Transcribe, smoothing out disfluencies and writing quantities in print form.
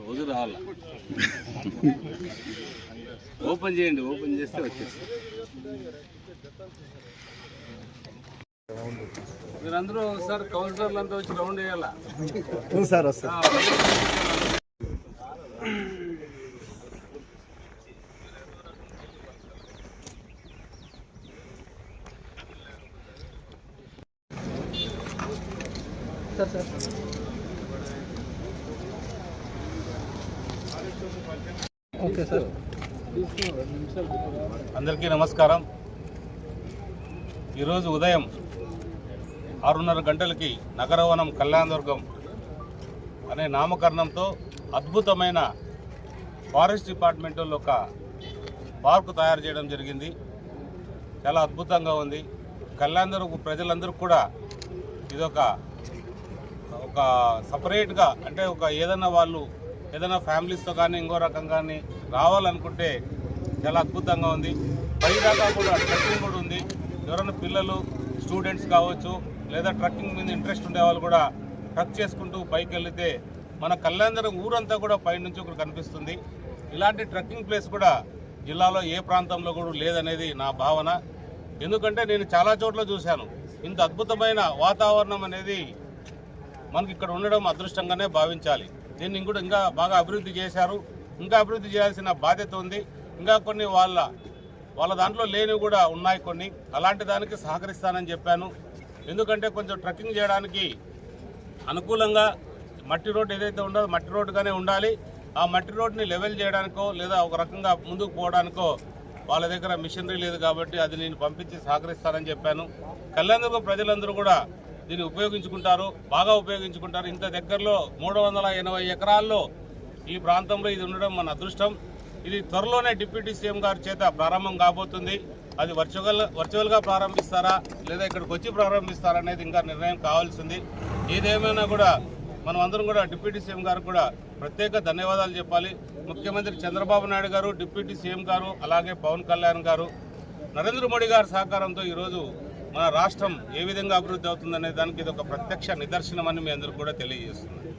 రోజు రావాలా ఓపెన్ చేయండి, ఓపెన్ చేస్తే వచ్చేస్తుంది. మీరందరూ ఒకసారి కౌన్సిలర్లు అంతా వచ్చి రౌండ్ వేయాలా సార్? వస్తారు సార్. Okay sir. అందరికీ నమస్కారం. ఈరోజు ఉదయం 6:30 గంటలకి నగరవనం కళ్యాణదుర్గం అనే నామకరణంతో అద్భుతమైన ఫారెస్ట్ డిపార్ట్మెంట్ వాళ్ళు ఒక పార్కు తయారు చేయడం జరిగింది. చాలా అద్భుతంగా ఉంది. కళ్యాణదుర్గం ప్రజలందరూ కూడా ఇదొక సపరేట్గా అంటే ఏదైనా వాళ్ళు ఏదైనా ఫ్యామిలీస్తో కానీ ఇంకో రకం కానీ రావాలనుకుంటే చాలా అద్భుతంగా ఉంది. పైదాకా కూడా ట్రెక్కింగ్ కూడా ఉంది. ఎవరైనా పిల్లలు స్టూడెంట్స్ కావచ్చు లేదా ట్రెక్కింగ్ మీద ఇంట్రెస్ట్ ఉండే వాళ్ళు కూడా ట్రక్ చేసుకుంటూ పైకి వెళితే మన కళ్యాణదుర్గం ఊరంతా కూడా పైనుంచి ఒకటి కనిపిస్తుంది. ఇలాంటి ట్రెక్కింగ్ ప్లేస్ కూడా జిల్లాలో ఏ ప్రాంతంలో కూడా లేదనేది నా భావన. ఎందుకంటే నేను చాలా చోట్ల చూశాను. ఇంత అద్భుతమైన వాతావరణం అనేది మనకి ఇక్కడ ఉండడం అదృష్టంగానే భావించాలి. దీన్ని కూడా ఇంకా బాగా అభివృద్ధి చేశారు. ఇంకా అభివృద్ధి చేయాల్సిన బాధ్యత ఉంది. ఇంకా కొన్ని వాళ్ళ దాంట్లో లేనివి కూడా ఉన్నాయి. కొన్ని అలాంటి దానికి సహకరిస్తానని చెప్పాను. ఎందుకంటే కొంచెం ట్రెక్కింగ్ చేయడానికి అనుకూలంగా మట్టి రోడ్డు ఏదైతే ఉండదో మట్టి రోడ్డుగానే ఉండాలి. ఆ మట్టి రోడ్డుని లెవెల్ చేయడానికో లేదా ఒక రకంగా ముందుకు పోవడానికో వాళ్ళ దగ్గర మిషనరీ లేదు కాబట్టి అది నేను పంపించి సహకరిస్తానని చెప్పాను. కళ్యాణదుర్గం ప్రజలందరూ కూడా దీన్ని ఉపయోగించుకుంటారు, బాగా ఉపయోగించుకుంటారు. ఇంత దగ్గరలో 380 ఎకరాల్లో ఈ ప్రాంతంలో ఇది ఉండడం మన అదృష్టం. ఇది త్వరలోనే డిప్యూటీ సీఎం గారి చేత ప్రారంభం కాబోతుంది. అది వర్చువల్గా ప్రారంభిస్తారా లేదా ఇక్కడికి వచ్చి ప్రారంభిస్తారా అనేది ఇంకా నిర్ణయం కావాల్సింది. ఏదేమైనా కూడా మనం అందరం కూడా డిప్యూటీ సీఎం గారు కూడా ప్రత్యేక ధన్యవాదాలు చెప్పాలి. ముఖ్యమంత్రి చంద్రబాబు నాయుడు గారు, డిప్యూటీ సీఎం గారు, అలాగే పవన్ కళ్యాణ్ గారు, నరేంద్ర మోడీ గారి సహకారంతో ఈరోజు మన రాష్ట్రం ఏ విధంగా అభివృద్ధి అవుతుందనే దానికి ఇది ఒక ప్రత్యక్ష నిదర్శనం అని మీ అందరికీ కూడా తెలియజేస్తుంది.